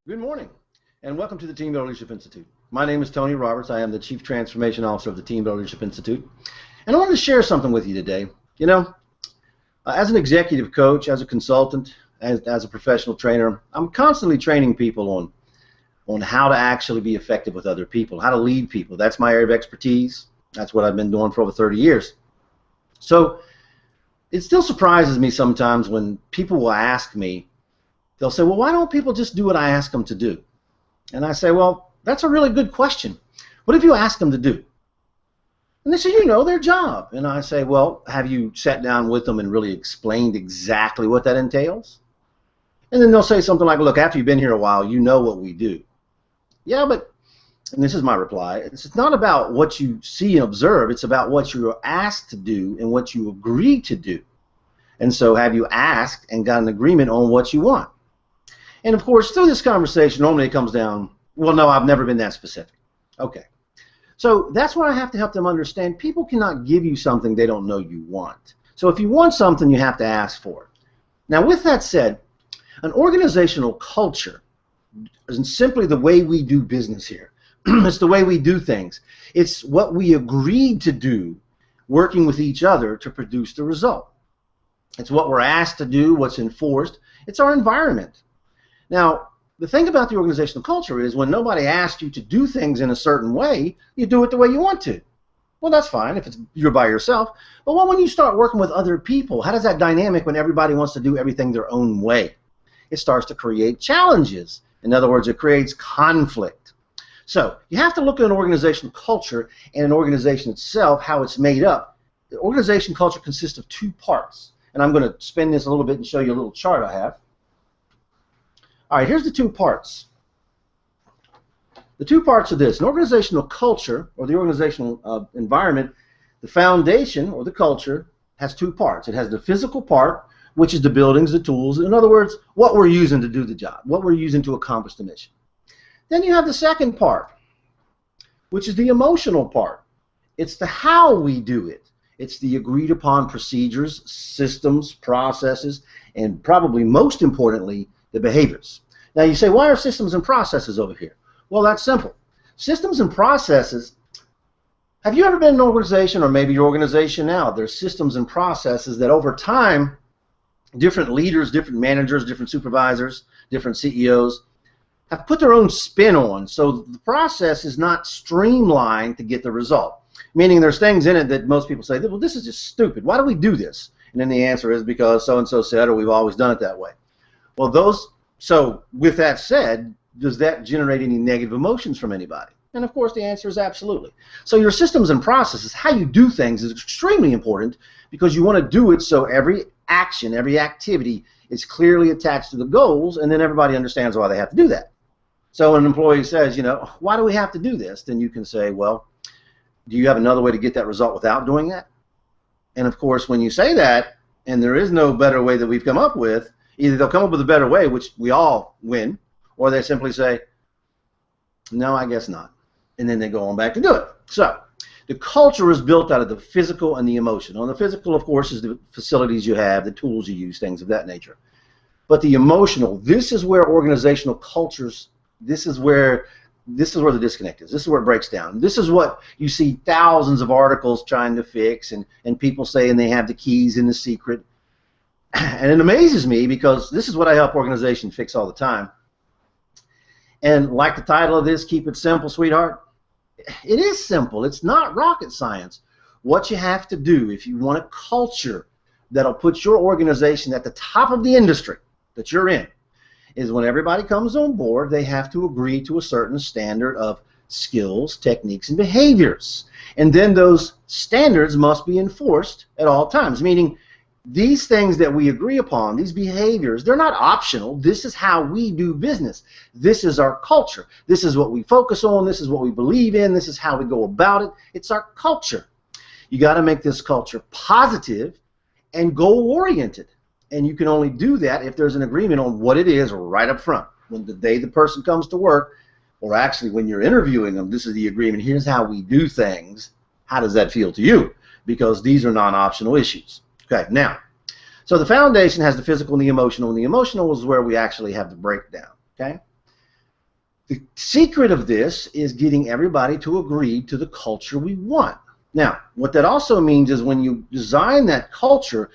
Good morning, and welcome to the Team Building Leadership Institute. My name is Tony Roberts. I am the Chief Transformation Officer of the Team Building Leadership Institute. And I wanted to share something with you today. As an executive coach, as a consultant, as a professional trainer, I'm constantly training people on how to actually be effective with other people, how to lead people. That's my area of expertise. That's what I've been doing for over 30 years. So it still surprises me sometimes when people will ask me, they'll say, well, why don't people just do what I ask them to do? And I say, well, that's a really good question. What have you asked them to do? And they say, their job. And I say, well, have you sat down with them and really explained exactly what that entails? And then they'll say something like, look, after you've been here a while, you know what we do. Yeah, but, and this is my reply, it's not about what you see and observe, it's about what you're asked to do and what you agree to do. And so have you asked and got an agreement on what you want? And of course, through this conversation, normally it comes down, well, no, I've never been that specific. Okay. So that's why I have to help them understand people cannot give you something they don't know you want. So if you want something, you have to ask for it. Now, with that said, an organizational culture isn't simply the way we do business here. It's the way we do things. It's what we agreed to do working with each other to produce the result. It's what we're asked to do, what's enforced. It's our environment. Now, the thing about the organizational culture is when nobody asks you to do things in a certain way, you do it the way you want to. Well, that's fine if you're by yourself. But when you start working with other people, how does that dynamic when everybody wants to do everything their own way? It starts to create challenges. In other words, it creates conflict. So you have to look at an organizational culture and an organization itself, how it's made up. The organization culture consists of two parts. And I'm going to spin this a little bit and show you a little chart I have. All right, here's the two parts. The two parts of this, an organizational culture or the organizational environment, the foundation or the culture has two parts. It has the physical part, which is the buildings, the tools. In other words, what we're using to do the job, what we're using to accomplish the mission. Then you have the second part, which is the emotional part. It's the how we do it. It's the agreed upon procedures, systems, processes, and probably most importantly, the behaviors. Now you say, why are systems and processes over here? Well, that's simple. Systems and processes, have you ever been in an organization, or maybe your organization now, there's systems and processes that over time, different leaders, different managers, different supervisors, different CEOs have put their own spin on, so the process is not streamlined to get the result. Meaning there's things in it that most people say, well, this is just stupid. Why do we do this? And then the answer is because so-and-so said, or we've always done it that way. Well, so with that said, does that generate any negative emotions from anybody? And of course the answer is absolutely. So your systems and processes, how you do things, is extremely important because you want to do it so every action, every activity is clearly attached to the goals, and then everybody understands why they have to do that. So when an employee says, why do we have to do this? Then you can say, well, do you have another way to get that result without doing that? And of course, when you say that, and there is no better way that we've come up with, either they'll come up with a better way, which we all win, or they simply say, no, I guess not. And then they go on back to do it. So the culture is built out of the physical and the emotional. And the physical, of course, is the facilities you have, the tools you use, things of that nature. But the emotional, this is where organizational cultures, this is where the disconnect is. This is where it breaks down. This is what you see thousands of articles trying to fix, and people saying they have the keys and the secret. And it amazes me because this is what I help organizations fix all the time. And like the title of this, Keep It Simple, Sweetheart, it is simple. It's not rocket science. What you have to do if you want a culture that'll put your organization at the top of the industry that you're in is when everybody comes on board, they have to agree to a certain standard of skills, techniques, and behaviors. And then those standards must be enforced at all times, meaning these things that we agree upon, these behaviors, they're not optional. This is how we do business. This is our culture. This is what we focus on. This is what we believe in. This is how we go about it. It's our culture. You got to make this culture positive and goal-oriented. And you can only do that if there's an agreement on what it is right up front. When the day the person comes to work, or actually when you're interviewing them, this is the agreement. Here's how we do things. How does that feel to you? Because these are non-optional issues. Okay, now, so the foundation has the physical and the emotional is where we actually have the breakdown. Okay, The secret of this is getting everybody to agree to the culture we want. Now, what that also means is when you design that culture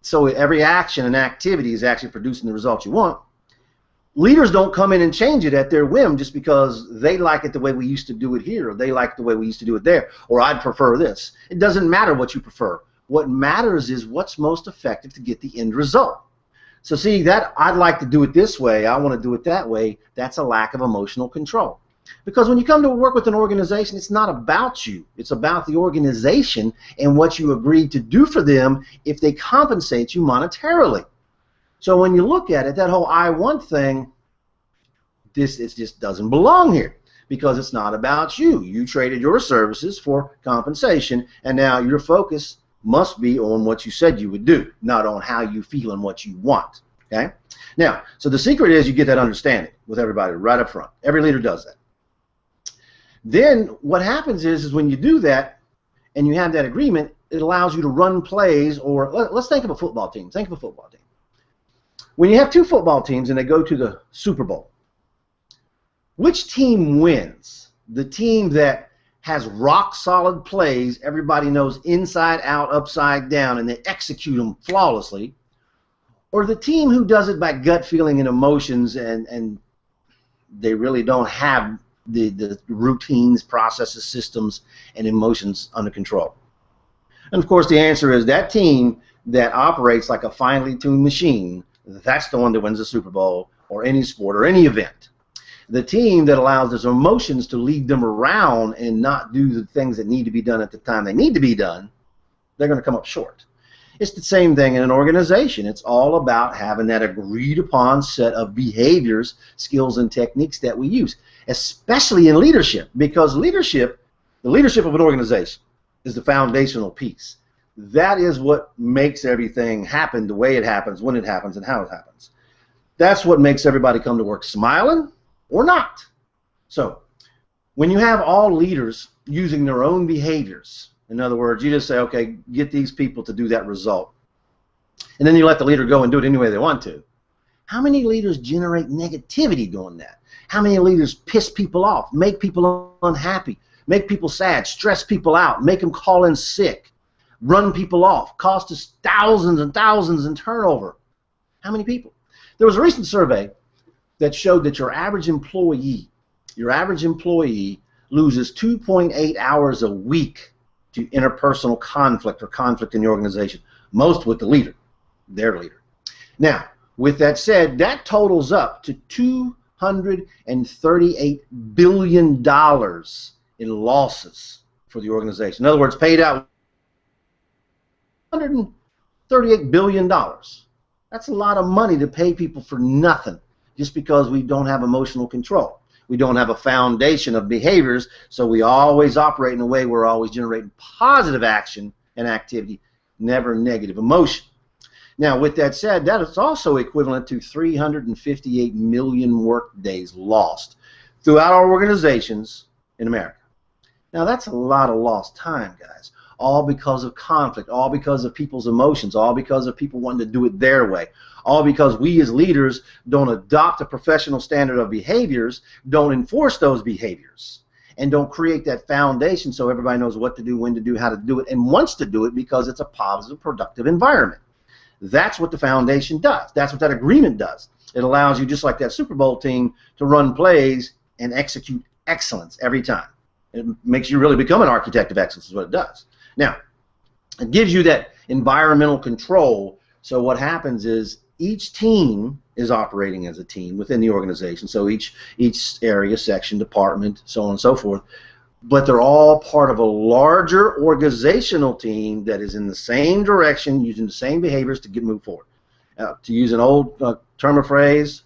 so every action and activity is actually producing the results you want, leaders don't come in and change it at their whim just because they like it the way we used to do it here, or they like the way we used to do it there, or I'd prefer this. It doesn't matter what you prefer. What matters is what's most effective to get the end result. So see, that I'd like to do it this way, I want to do it that way, that's a lack of emotional control. Because when you come to work with an organization, it's not about you. It's about the organization and what you agreed to do for them if they compensate you monetarily. So when you look at it, that whole I want thing, it just doesn't belong here because it's not about you. You traded your services for compensation, and now your focus must be on what you said you would do, not on how you feel and what you want. Okay? Now, so the secret is you get that understanding with everybody right up front. Every leader does that. Then what happens is when you do that and you have that agreement, it allows you to run plays, or let's think of a football team. Think of a football team. When you have two football teams and they go to the Super Bowl, which team wins? The team that has rock solid plays, everybody knows inside out, upside down, and they execute them flawlessly, or the team who does it by gut feeling and emotions and they really don't have the routines, processes, systems, and emotions under control? And of course the answer is that team that operates like a finely tuned machine, that's the one that wins the Super Bowl or any sport or any event. The team that allows those emotions to lead them around and not do the things that need to be done at the time they need to be done, they're going to come up short. It's the same thing in an organization. It's all about having that agreed upon set of behaviors, skills, and techniques that we use, especially in leadership, because leadership, the leadership of an organization is the foundational piece. That is what makes everything happen the way it happens, when it happens, and how it happens. That's what makes everybody come to work smiling or not. So when you have all leaders using their own behaviors, in other words, you just say, okay, get these people to do that result, and then you let the leader go and do it any way they want to. How many leaders generate negativity doing that? How many leaders piss people off, make people unhappy, make people sad, stress people out, make them call in sick, run people off, cost us thousands and thousands in turnover? How many people? There was a recent survey that showed that your average employee loses 2.8 hours a week to interpersonal conflict or conflict in the organization, most with the leader, their leader. Now, with that said, that totals up to $238 billion in losses for the organization. In other words, paid out $138 billion. That's a lot of money to pay people for nothing, just because we don't have emotional control. We don't have a foundation of behaviors, so we always operate in a way we're always generating positive action and activity, never negative emotion. Now, with that said, that is also equivalent to 358 million work days lost throughout our organizations in America. Now, that's a lot of lost time, guys, all because of conflict, all because of people's emotions, all because of people wanting to do it their way, all because we as leaders don't adopt a professional standard of behaviors, don't enforce those behaviors, and don't create that foundation so everybody knows what to do, when to do, how to do it, and wants to do it because it's a positive, productive environment. That's what the foundation does. That's what that agreement does. It allows you, just like that Super Bowl team, to run plays and execute excellence every time. It makes you really become an architect of excellence is what it does. Now, it gives you that environmental control, so what happens is each team is operating as a team within the organization, so each area, section, department, so on and so forth, but they're all part of a larger organizational team that is in the same direction, using the same behaviors to move forward. To use an old term or phrase,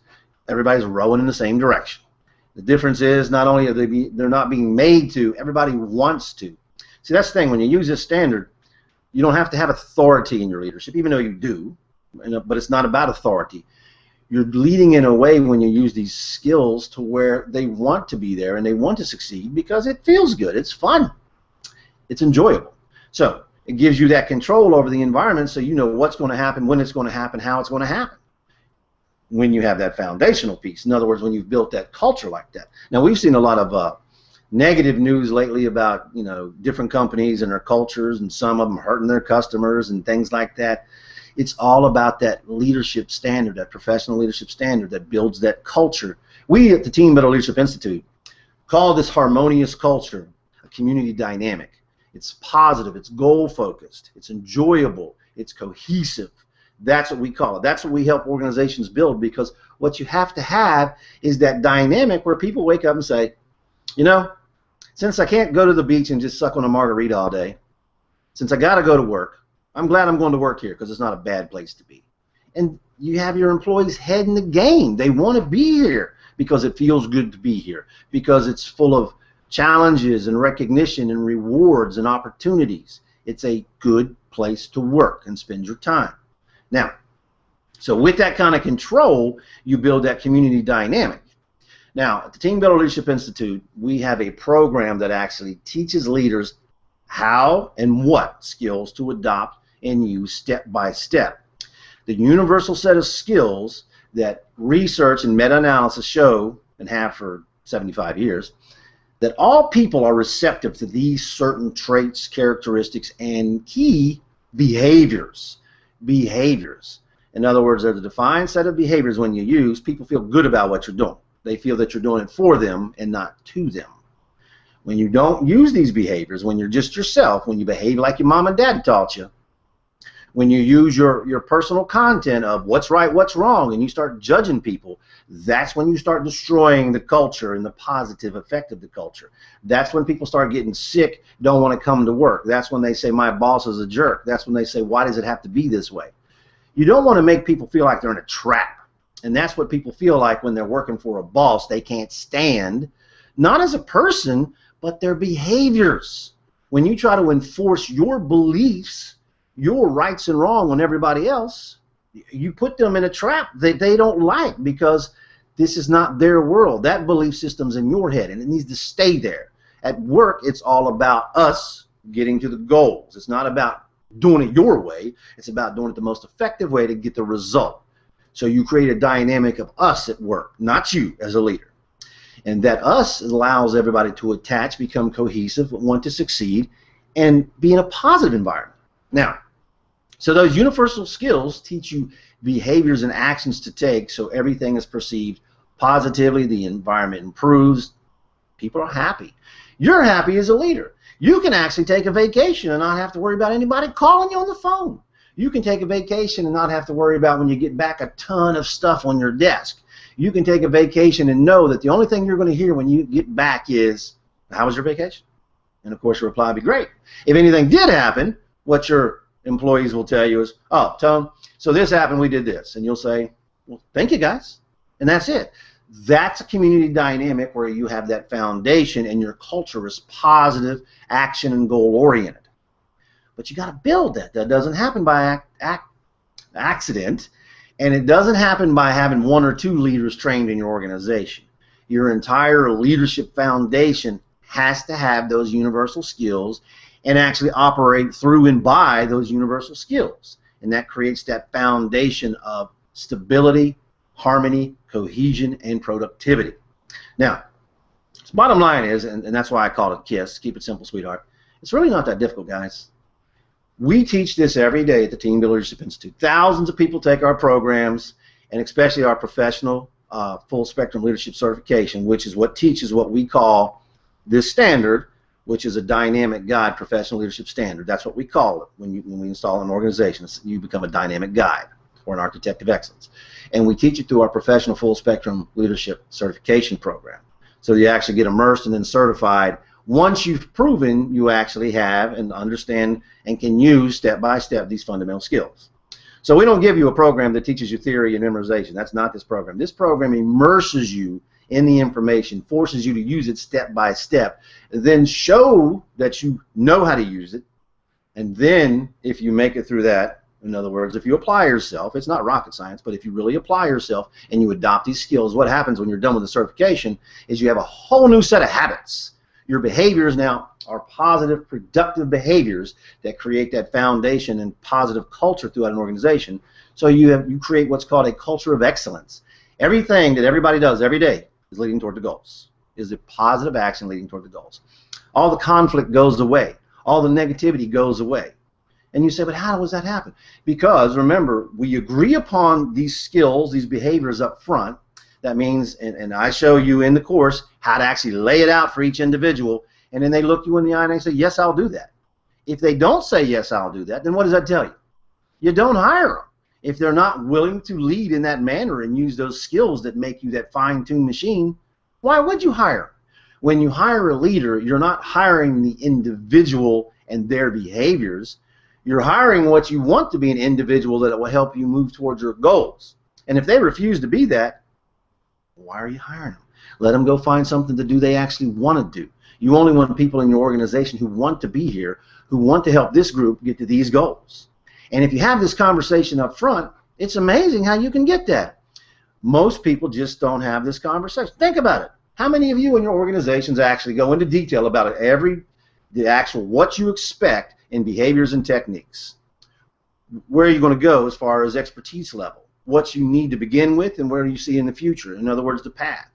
everybody's rowing in the same direction. The difference is not only are they're not being made to, everybody wants to. See, that's the thing. When you use this standard, you don't have to have authority in your leadership, even though you do, but it's not about authority. You're leading in a way when you use these skills to where they want to be there and they want to succeed because it feels good, it's fun, it's enjoyable. So it gives you that control over the environment so you know what's going to happen, when it's going to happen, how it's going to happen. when you have that foundational piece. In other words, when you've built that culture like that. Now, we've seen a lot of negative news lately about, you know, different companies and their cultures, and some of them hurting their customers and things like that. It's all about that leadership standard, that professional leadership standard that builds that culture. We at the Team Builder Leadership Institute call this harmonious culture a community dynamic. It's positive, it's goal-focused, it's enjoyable, it's cohesive. That's what we call it. That's what we help organizations build, because what you have to have is that dynamic where people wake up and say, you know, since I can't go to the beach and just suck on a margarita all day, since I got to go to work, I'm glad I'm going to work here because it's not a bad place to be. And you have your employees head in the game. They want to be here because it feels good to be here, because it's full of challenges and recognition and rewards and opportunities. It's a good place to work and spend your time. Now, so with that kind of control, you build that community dynamic. Now, at the Team Builder Leadership Institute, we have a program that actually teaches leaders how and what skills to adopt and use step by step. The universal set of skills that research and meta-analysis show, and have for 75 years, that all people are receptive to these certain traits, characteristics, and key behaviors. Behaviors. In other words, there's a defined set of behaviors when you use, people feel good about what you're doing. They feel that you're doing it for them and not to them. When you don't use these behaviors, when you're just yourself, when you behave like your mom and dad taught you, when you use your personal content of what's right, what's wrong, and you start judging people, that's when you start destroying the culture and the positive effect of the culture. That's when people start getting sick, don't want to come to work. That's when they say, my boss is a jerk. That's when they say, why does it have to be this way? You don't want to make people feel like they're in a trap. And that's what people feel like when they're working for a boss they can't stand, not as a person, but their behaviors. When you try to enforce your beliefs, your rights and wrong on everybody else, you put them in a trap that they don't like, because this is not their world. That belief system's in your head, and it needs to stay there. At work, it's all about us getting to the goals. It's not about doing it your way. It's about doing it the most effective way to get the result. So you create a dynamic of us at work, not you as a leader. And that us allows everybody to attach, become cohesive, want to succeed, and be in a positive environment. Now, so those universal skills teach you behaviors and actions to take so everything is perceived positively, the environment improves, people are happy. You're happy as a leader. You can actually take a vacation and not have to worry about anybody calling you on the phone. You can take a vacation and not have to worry about when you get back a ton of stuff on your desk. You can take a vacation and know that the only thing you're going to hear when you get back is, how was your vacation? And of course your reply would be great. If anything did happen, what your employees will tell you is, oh, Tone, so this happened, we did this. And you'll say, well, thank you guys. And that's it. That's a community dynamic where you have that foundation and your culture is positive, action, and goal-oriented. But you got to build that. That doesn't happen by accident, and it doesn't happen by having one or two leaders trained in your organization. Your entire leadership foundation has to have those universal skills and actually operate through and by those universal skills. And that creates that foundation of stability, harmony, cohesion, and productivity. Now, the bottom line is, and that's why I call it K.I.S.S, keep it simple, sweetheart, it's really not that difficult, guys. We teach this every day at the Team Builder Leadership Institute. Thousands of people take our programs, and especially our professional full spectrum leadership certification, which is what teaches what we call this standard, which is a dynamic guide professional leadership standard. That's what we call it when we install an organization. You become a dynamic guide or an architect of excellence. And we teach it through our professional full spectrum leadership certification program. So you actually get immersed and then certified once you've proven you actually have and understand and can use step by step these fundamental skills. So we don't give you a program that teaches you theory and memorization. That's not this program. This program immerses you in the information, forces you to use it step by step, then show that you know how to use it, and then if you make it through that, in other words, if you apply yourself, it's not rocket science, but if you really apply yourself and you adopt these skills, what happens when you're done with the certification is you have a whole new set of habits. Your behaviors now are positive, productive behaviors that create that foundation and positive culture throughout an organization So you create what's called a culture of excellence. Everything that everybody does every day is leading toward the goals, is a positive action leading toward the goals. All the conflict goes away. All the negativity goes away. And you say, but how does that happen? Because, remember, we agree upon these skills, these behaviors up front. That means, and I show you in the course how to actually lay it out for each individual, and then they look you in the eye and they say, yes, I'll do that. If they don't say, yes, I'll do that, then what does that tell you? You don't hire them. If they're not willing to lead in that manner and use those skills that make you that fine-tuned machine, why would you hire them? When you hire a leader, you're not hiring the individual and their behaviors. You're hiring what you want to be, an individual that will help you move towards your goals. And if they refuse to be that, why are you hiring them? Let them go find something to do they actually want to do. You only want people in your organization who want to be here, who want to help this group get to these goals. And if you have this conversation up front, it's amazing how you can get that. Most people just don't have this conversation. Think about it. How many of you in your organizations actually go into detail about it, the actual what you expect in behaviors and techniques? Where are you going to go as far as expertise level? What you need to begin with and where do you see in the future? In other words, the path.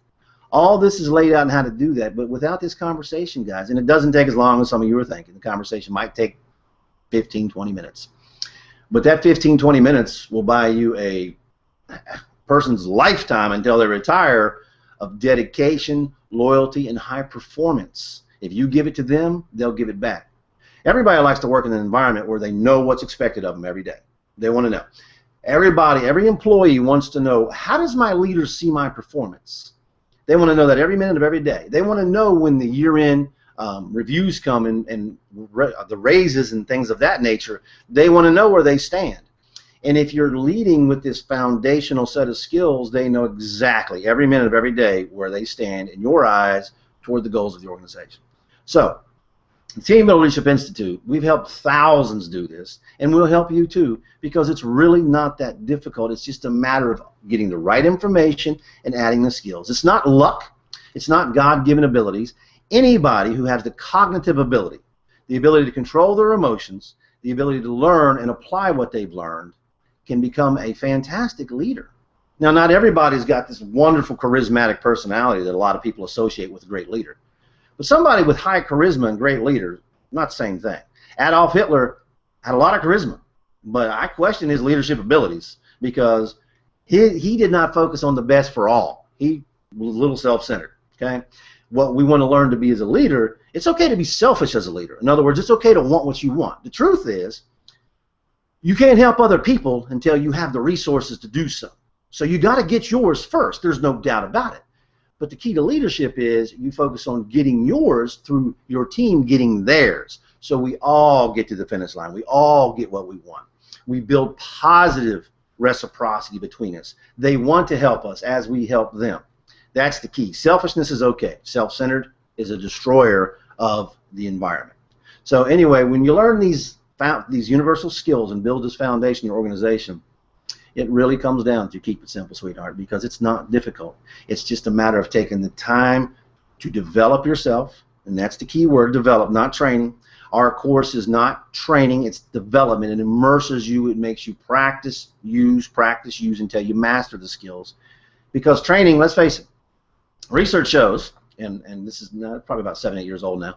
All this is laid out on how to do that, but without this conversation, guys, and it doesn't take as long as some of you were thinking. The conversation might take 15, 20 minutes. But that 15, 20 minutes will buy you a person's lifetime until they retire of dedication, loyalty, and high performance. If you give it to them, they'll give it back. Everybody likes to work in an environment where they know what's expected of them every day. They want to know. Every employee wants to know, how does my leader see my performance? They want to know that every minute of every day. They want to know when the year-end reviews come and the raises and things of that nature. They want to know where they stand. And if you're leading with this foundational set of skills, they know exactly every minute of every day where they stand in your eyes toward the goals of the organization. So, the Team Building Leadership Institute, we've helped thousands do this, and we'll help you too, because it's really not that difficult. It's just a matter of getting the right information and adding the skills. It's not luck. It's not God-given abilities. Anybody who has the cognitive ability, the ability to control their emotions, the ability to learn and apply what they've learned, can become a fantastic leader. Now, not everybody's got this wonderful charismatic personality that a lot of people associate with a great leader. But somebody with high charisma and great leader, not the same thing. Adolf Hitler had a lot of charisma, but I question his leadership abilities because he did not focus on the best for all. He was a little self-centered. Okay? What we want to learn to be as a leader, it's okay to be selfish as a leader. In other words, it's okay to want what you want. The truth is, you can't help other people until you have the resources to do so. So you got to get yours first. There's no doubt about it. But the key to leadership is you focus on getting yours through your team getting theirs. So we all get to the finish line. We all get what we want. We build positive reciprocity between us. They want to help us as we help them. That's the key. Selfishness is okay. Self-centered is a destroyer of the environment. So anyway, when you learn these universal skills and build this foundation in your organization, it really comes down to keep it simple, sweetheart, because it's not difficult. It's just a matter of taking the time to develop yourself, and that's the key word, develop, not training. Our course is not training, it's development. It immerses you, it makes you practice, use until you master the skills. Because training, let's face it, research shows, and this is probably about 7, 8 years old now,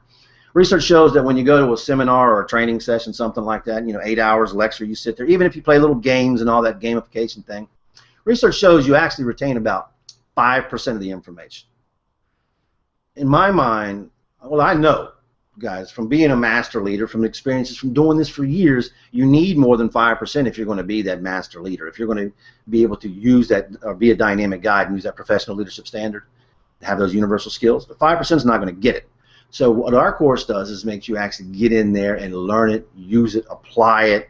research shows that when you go to a seminar or a training session, something like that, 8 hours lecture, you sit there, even if you play little games and all that gamification thing, research shows you actually retain about 5% of the information. In my mind, well, I know, guys, from being a master leader, from experiences, from doing this for years, you need more than 5% if you're going to be that master leader, if you're going to be able to use that, or be a dynamic guide and use that professional leadership standard, have those universal skills. But 5% is not going to get it. So what our course does is makes you actually get in there and learn it, use it, apply it,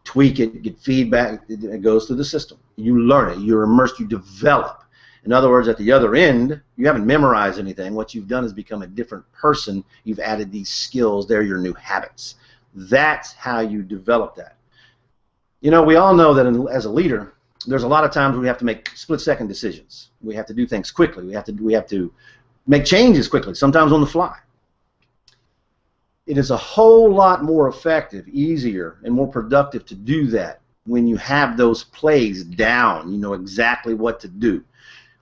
tweak it, get feedback. It goes through the system. You learn it. You're immersed. You develop. In other words, at the other end, you haven't memorized anything. What you've done is become a different person. You've added these skills. They're your new habits. That's how you develop that. We all know that as a leader, there's a lot of times we have to make split-second decisions. We have to do things quickly. We have to make changes quickly, sometimes on the fly. It is a whole lot more effective, easier, and more productive to do that when you have those plays down. You know exactly what to do.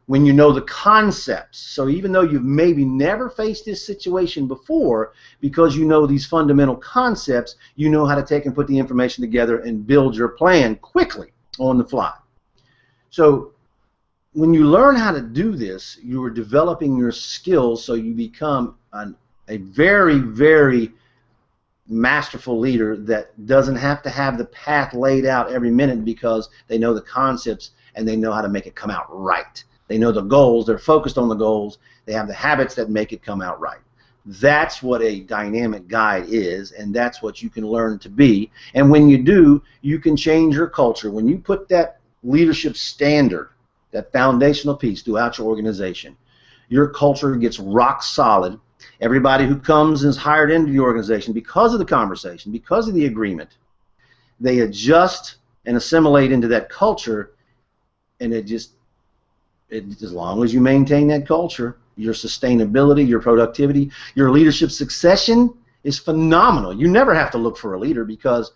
When you know the concepts. So even though you've maybe never faced this situation before, because you know these fundamental concepts, you know how to take and put the information together and build your plan quickly on the fly. So when you learn how to do this, you are developing your skills so you become a very, very masterful leader that doesn't have to have the path laid out every minute, because they know the concepts and they know how to make it come out right. They know the goals, they're focused on the goals, they have the habits that make it come out right. That's what a dynamic guide is, and that's what you can learn to be. And when you do, you can change your culture. When you put that leadership standard, that foundational piece throughout your organization, your culture gets rock solid. Everybody who comes and is hired into the organization, because of the conversation, because of the agreement, they adjust and assimilate into that culture, and as long as you maintain that culture, your sustainability, your productivity, your leadership succession is phenomenal. You never have to look for a leader, because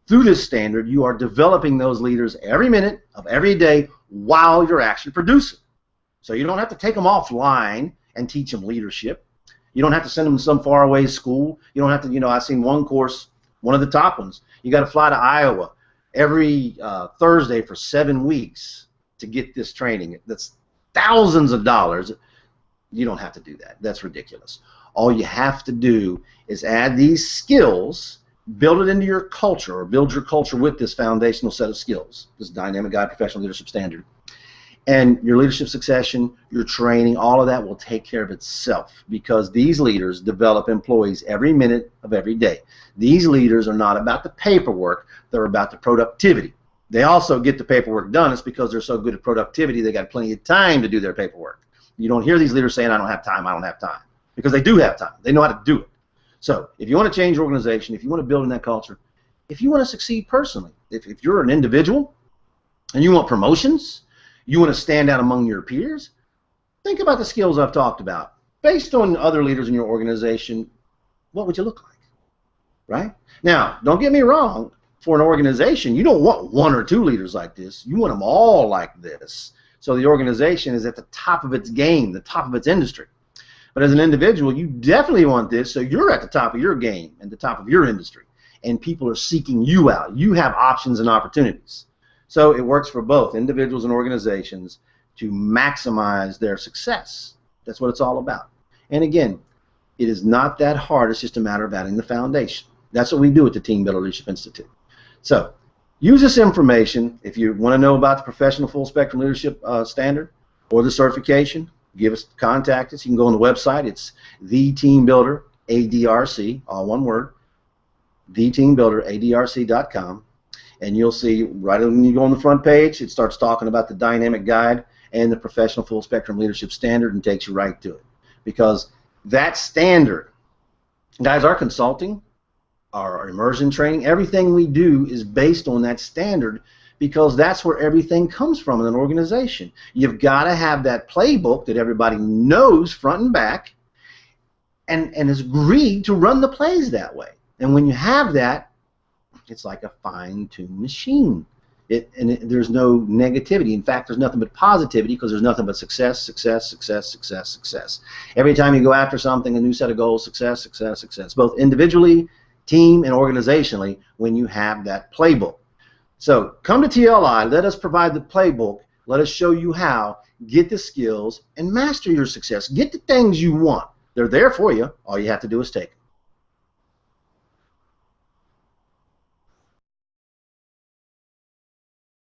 through this standard, you are developing those leaders every minute of every day while you're actually producing. So you don't have to take them offline and teach them leadership. You don't have to send them to some faraway school. You don't have to, you know, I've seen one course, one of the top ones. You got to fly to Iowa every Thursday for 7 weeks to get this training. That's thousands of dollars. You don't have to do that. That's ridiculous. All you have to do is add these skills, build it into your culture, or build your culture with this foundational set of skills, this dynamic guide professional leadership standard. And your leadership succession, your training, all of that will take care of itself, because these leaders develop employees every minute of every day. These leaders are not about the paperwork, they're about the productivity. They also get the paperwork done. It's because they're so good at productivity, they got plenty of time to do their paperwork. You don't hear these leaders saying, I don't have time, I don't have time, because they do have time. They know how to do it. So if you want to change your organization, if you want to build in that culture, if you want to succeed personally, if you're an individual and you want promotions, you want to stand out among your peers, think about the skills I've talked about. Based on other leaders in your organization, what would you look like? Right? Now, don't get me wrong. For an organization, you don't want 1 or 2 leaders like this. You want them all like this. So the organization is at the top of its game, the top of its industry. But as an individual, you definitely want this, so you're at the top of your game and the top of your industry. And people are seeking you out. You have options and opportunities. So it works for both individuals and organizations to maximize their success. That's what it's all about. And again, it is not that hard. It's just a matter of adding the foundation. That's what we do at the Team Builder Leadership Institute. So use this information. If you want to know about the Professional Full Spectrum Leadership Standard or the certification, contact us. You can go on the website. It's The Team Builder, ADRC, all one word, theteambuilderadrc.com. And you'll see right when you go on the front page, it starts talking about the dynamic guide and the Professional Full Spectrum Leadership Standard, and takes you right to it. Because that standard, guys, our consulting, our immersion training, everything we do is based on that standard, because that's where everything comes from in an organization. You've got to have that playbook that everybody knows front and back and has agreed to run the plays that way. And when you have that, it's like a fine-tuned machine. There's no negativity. In fact, there's nothing but positivity, because there's nothing but success, success, success, success, success. Every time you go after something, a new set of goals, success, success, success, both individually, team, and organizationally, when you have that playbook. So come to TLI, let us provide the playbook, let us show you how, get the skills, and master your success. Get the things you want. They're there for you. All you have to do is take them.